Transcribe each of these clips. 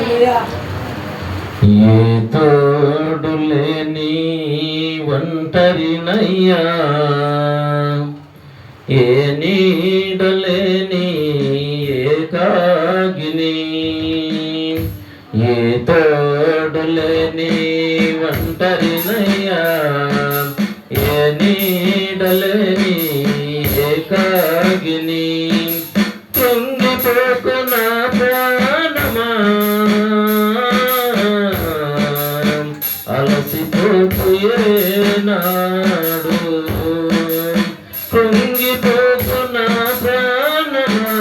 ఏ తోడు లేని ఒంటరినయ్యా, ఏ నీడలేని ఏకాగిని, ఏ తోడు లేని ఒంటరినయ్యా, ఏ నీడలేని ఏకాగిని, కృంగిపోకు నా ప్రాణమా, అలసిపోకు ఏనాడు, కృంగిపోకు నా ప్రాణమా,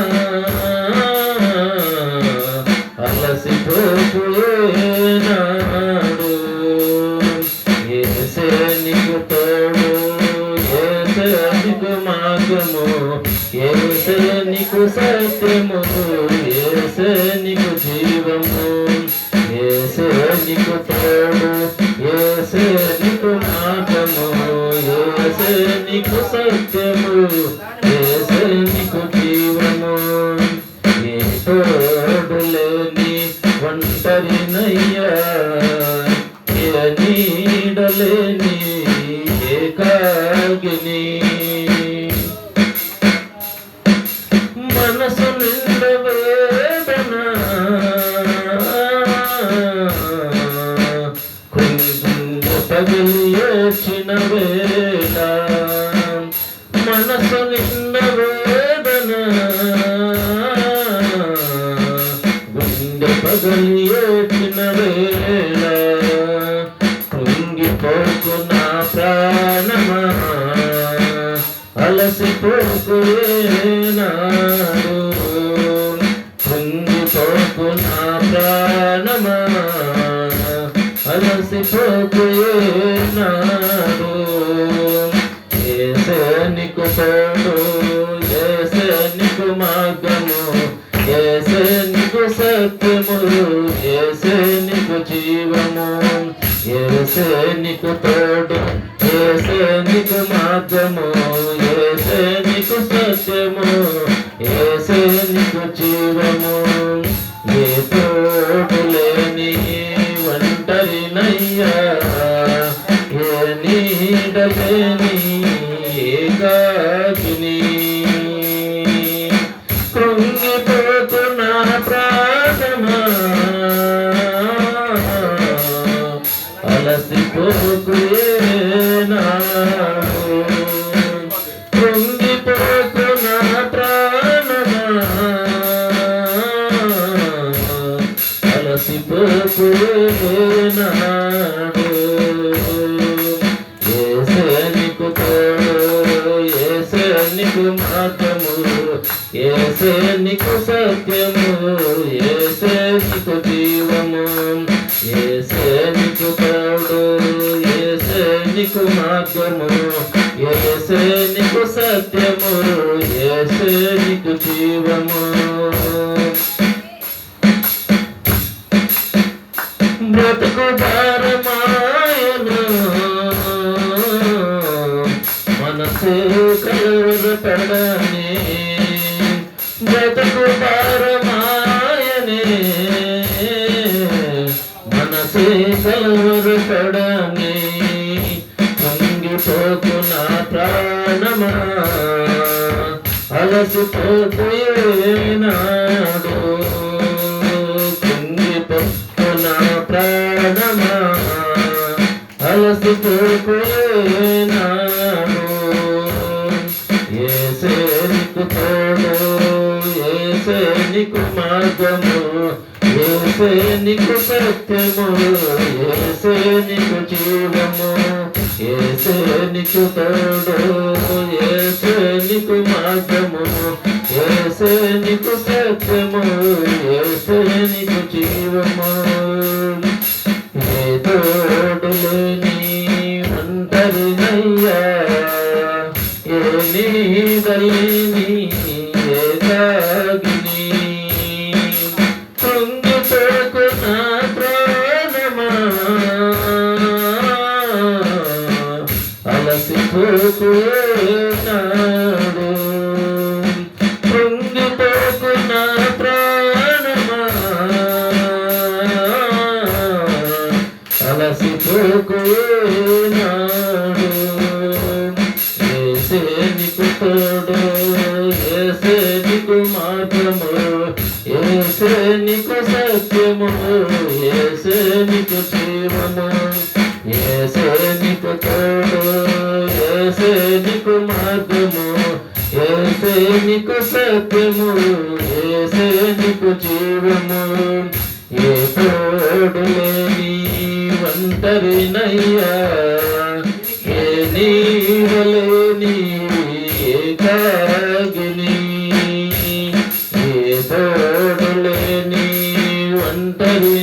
అలసిపోకు ఏనాడు. యేసే నీకు తోడు, యేసే నీకు మార్గము, యేసే నీకు సత్యము, యేసే నీకు జీవము, యేసే నీకు తోడు, యేసే నీకు మార్గము, యేసే నీకు సత్యము, యేసే నీకు జీవము. ఏ తోడు లేని ఒంటరినయ్యా, ఏ నీడలేని ఏకాగిని, మనసు నిండ వేదన, గుండె పగిలి ఏడ్చిన వేళ, మనసు నిండ వేదన, గుండె పగిలి ఏడ్చిన వేళ, కృంగిపోకు నా ప్రాణమా, అలసిపోకు ఏనాడు, కృంగిపోకు నా ప్రాణమా, అలసిపోకు ఏనాడు. యేసే నీకు తోడు, యేసే నీకు మార్గము, యేసే నీకు సత్యము, యేసే నీకు జీవము, యేసే నీకు తోడు, యేసే నీకు మార్గము, యేసే నీకు సత్యము, యేసే నీకు జీవము. ఏ తోడు లేని ఒంటరినయ్యా, ఏ నీడ లేని ఏకాకిని, కృంగిపోకు నా ప్రాణమా, అలసిపోకు ఏనాడు, కృంగిపోకు నా ప్రాణమా, అలసిపోకు ఏనాడు. యేసే నీకు తోడు, యేసే నీకు మార్గము, యేసే నీకు సత్యము, యేసే నీకు జీవము, యేసే నీకు తోడు, యేసే నీకు మార్గము, యేసే నీకు సత్యము, యేసే నీకు జీవము. బ్రతుకు భారమాయను, మనసు కలవరపడని, బ్రతుకు భారమాయనే, మనసు కలవరపడని, కృంగిపోకు నా ప్రాణమా, అలసిపోకు ఏనాడు, కృంగిపోకు నా ప్రాణమా, అలసిపోకు ఏనాడు. యేసే నీకు తోడు, యేసే నీకు మార్గము, యేసే నీకు సత్యము, యేసే నీకు జీవము, యేసే నీకు తోడు, యేసే నీకు మార్గము, యేసే నీకు సత్యము, యేసే నీకు జీవము. ఏ తోడు లేని ఒంటరినయ్యా, ఏ నీడ లేని ఏకాగిని, కృంగిపోకు నా ప్రాణమా, అలసిపోకు ఏనాడు, కృంగిపోకు నా ప్రాణమా, మర్చిపోకు నాడు యేసే నీకు తోడు యేసే నీకు మార్గము యేసే నీకు సత్యము యేసే నీకు జీవము యేసే నీకు తోడు యేసే నీకు మార్గము యేసే నీకు సత్యము యేసే నీకు జీవము ఏ తోడు లేని ఒంటరినయ్యా ఏ నీడలేని ఏకాగిని ఏ తోడు లేని ఒంటరి